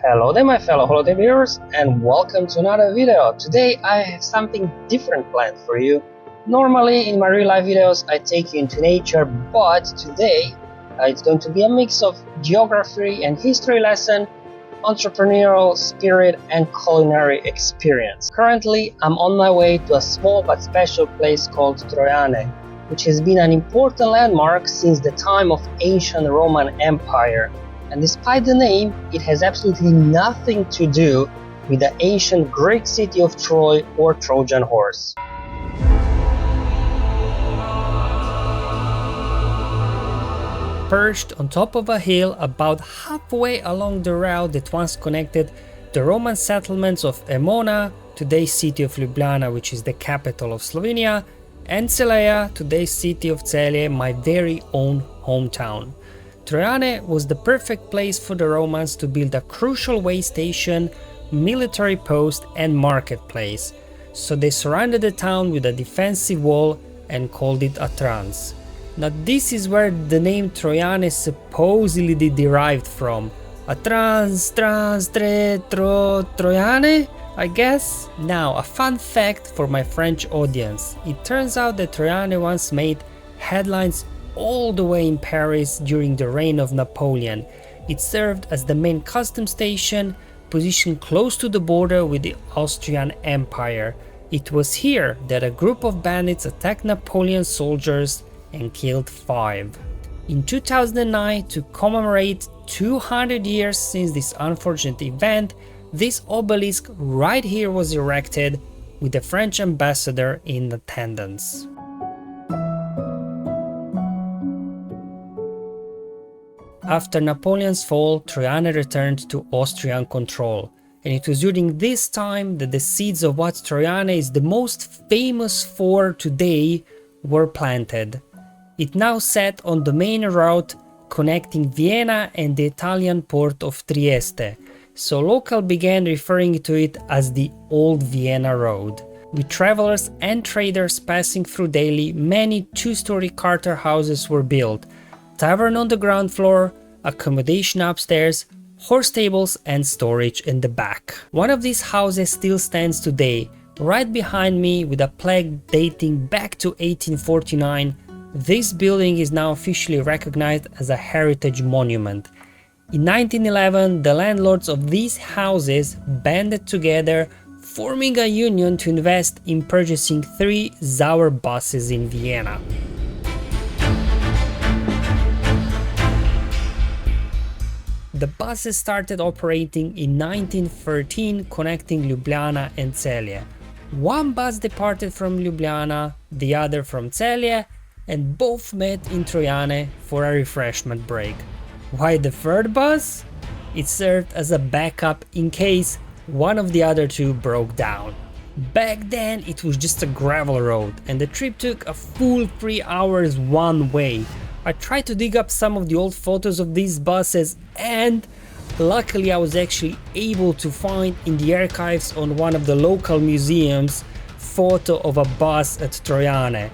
Hello there my fellow holiday viewers and welcome to another video. Today I have something different planned for you. Normally in my real life videos I take you into nature, but today it's going to be a mix of geography and history lesson, entrepreneurial spirit and culinary experience. Currently I'm on my way to a small but special place called Trojane, which has been an important landmark since the time of ancient Roman Empire. And despite the name, it has absolutely nothing to do with the ancient Greek city of Troy or Trojan horse. Perched on top of a hill about halfway along the route that once connected the Roman settlements of Emona, today's city of Ljubljana, which is the capital of Slovenia, and Celeia, today's city of Celje, my very own hometown. Trojane was the perfect place for the Romans to build a crucial way station, military post and marketplace, so they surrounded the town with a defensive wall and called it a trans. Now this is where the name Trojane supposedly derived from. A Trojane, I guess? Now a fun fact for my French audience. It turns out that Trojane once made headlines all the way in Paris during the reign of Napoleon. It served as the main customs station, positioned close to the border with the Austrian Empire. It was here that a group of bandits attacked Napoleon's soldiers and killed 5. In 2009, to commemorate 200 years since this unfortunate event, this obelisk right here was erected with the French ambassador in attendance. After Napoleon's fall, Trojane returned to Austrian control, and it was during this time that the seeds of what Trojane is the most famous for today were planted. It now sat on the main route connecting Vienna and the Italian port of Trieste, so locals began referring to it as the Old Vienna Road. With travelers and traders passing through daily, many two-story Carter houses were built. Tavern on the ground floor, accommodation upstairs, horse stables and storage in the back. One of these houses still stands today, right behind me with a plaque dating back to 1849. This building is now officially recognized as a heritage monument. In 1911, the landlords of these houses banded together, forming a union to invest in purchasing 3 Sauer buses in Vienna. The buses started operating in 1913, connecting Ljubljana and Celje. One bus departed from Ljubljana, the other from Celje, and both met in Trojane for a refreshment break. Why the third bus? It served as a backup in case one of the other 2 broke down. Back then it was just a gravel road and the trip took a full 3 hours one way. I tried to dig up some of the old photos of these buses and luckily I was actually able to find in the archives on one of the local museums photo of a bus at Trojane.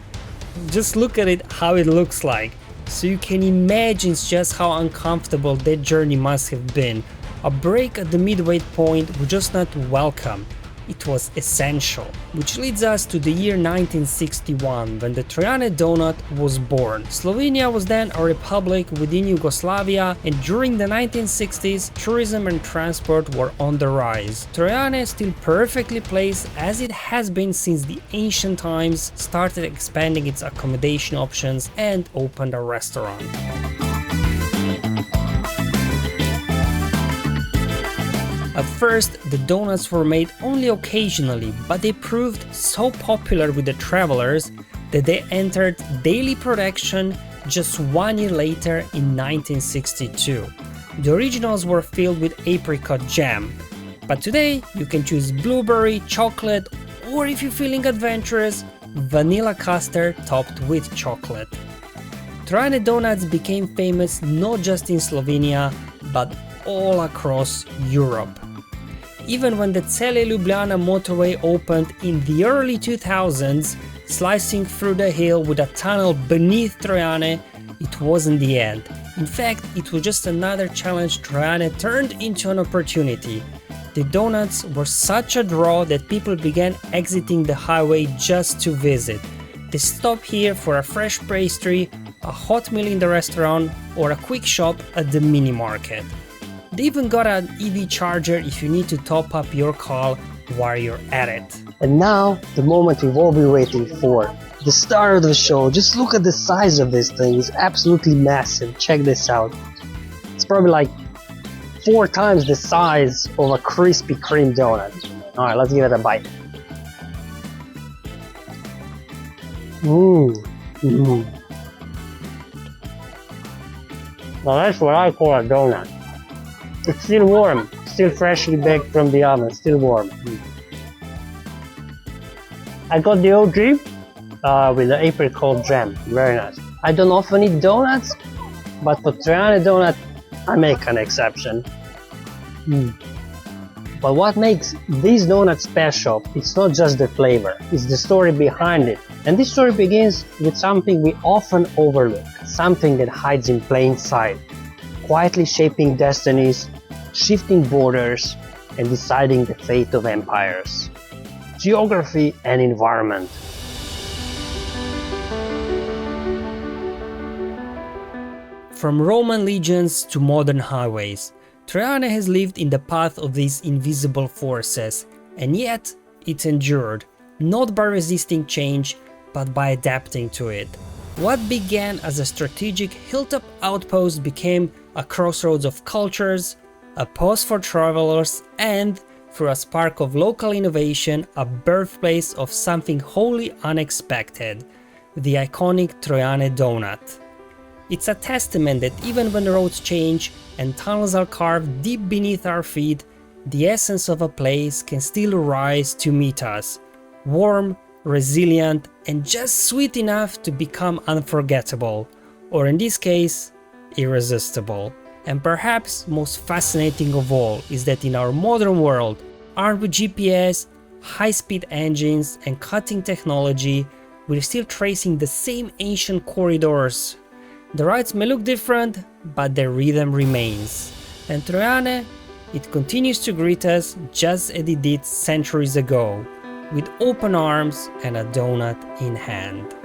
Just look at it, how it looks like, so you can imagine just how uncomfortable that journey must have been. A break at the midway point was just not welcome. It was essential. Which leads us to the year 1961, when the Trojane Doughnut was born. Slovenia was then a republic within Yugoslavia, and during the 1960s, tourism and transport were on the rise. Trojane is still perfectly placed as it has been since the ancient times, started expanding its accommodation options and opened a restaurant. At first, the doughnuts were made only occasionally, but they proved so popular with the travelers that they entered daily production just 1 year later in 1962. The originals were filled with apricot jam, but today you can choose blueberry, chocolate, or if you're feeling adventurous, vanilla custard topped with chocolate. Trojane doughnuts became famous not just in Slovenia, but all across Europe. Even when the Celje-Ljubljana motorway opened in the early 2000s, slicing through the hill with a tunnel beneath Trojane, it wasn't the end. In fact, it was just another challenge Trojane turned into an opportunity. The donuts were such a draw that people began exiting the highway just to visit. They stopped here for a fresh pastry, a hot meal in the restaurant, or a quick shop at the mini market. They even got an EV charger if you need to top up your car while you're at it. And now, the moment we've all been waiting for. The star of the show. Just look at the size of this thing. It's absolutely massive. Check this out. It's probably like 4 times the size of a Krispy Kreme donut. Alright, let's give it a bite. Now that's what I call a donut. It's still warm, still freshly baked from the oven, still warm. I got the OG with the apricot jam, very nice. I don't often eat donuts, but for Trojane donut, I make an exception. But what makes these donuts special, it's not just the flavor, it's the story behind it. And this story begins with something we often overlook, something that hides in plain sight, quietly shaping destinies, shifting borders, and deciding the fate of empires. Geography and environment. From Roman legions to modern highways, Trojane has lived in the path of these invisible forces, and yet it endured, not by resisting change, but by adapting to it. What began as a strategic hilltop outpost became a crossroads of cultures, a pause for travelers, and, through a spark of local innovation, a birthplace of something wholly unexpected, the iconic Trojane donut. It's a testament that even when roads change and tunnels are carved deep beneath our feet, the essence of a place can still rise to meet us, warm, resilient, and just sweet enough to become unforgettable, or in this case, irresistible. And perhaps most fascinating of all is that in our modern world, armed with GPS, high-speed engines, and cutting technology, we're still tracing the same ancient corridors. The rides may look different, but their rhythm remains. And Trojane, it continues to greet us just as it did centuries ago, with open arms and a donut in hand.